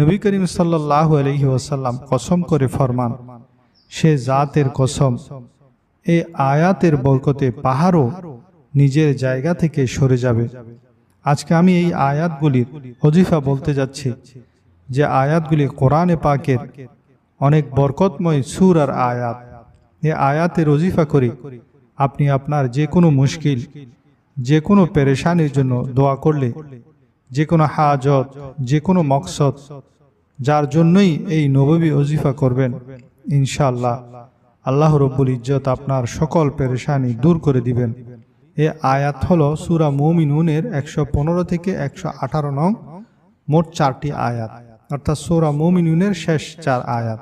নবী করিম সাল্লাল্লাহু আলাইহি ওয়াসাল্লাম কসম করে ফরমান, সে জাতের কসম, এই আয়াতের বরকতে পাহাড়ও নিজের জায়গা থেকে সরে যাবে। আজকে আমি এই আয়াতগুলির ওজিফা বলতে যাচ্ছি, যে আয়াতগুলি কোরআনে পাকের অনেক বরকতময় সূর আর আয়াত। এই আয়াতের ওজিফা করি আপনি আপনার যে কোনো মুশকিল, যে কোনো পেরেশানির জন্য দোয়া করলে, যে কোনো হাজত, যে কোনো মকসদ, যার জন্যই এই নববী ওজিফা করবেন, ইনশাআল্লাহ আল্লাহ রব্বুল ইজ্জত আপনার সকল পেরেশানি দূর করে দিবেন। এই আয়াত হলো সূরা মুমিনুনের 115 থেকে 118 নং, মোট 4টি আয়াত, অর্থাৎ সূরা মুমিনুনের শেষ 4 আয়াত।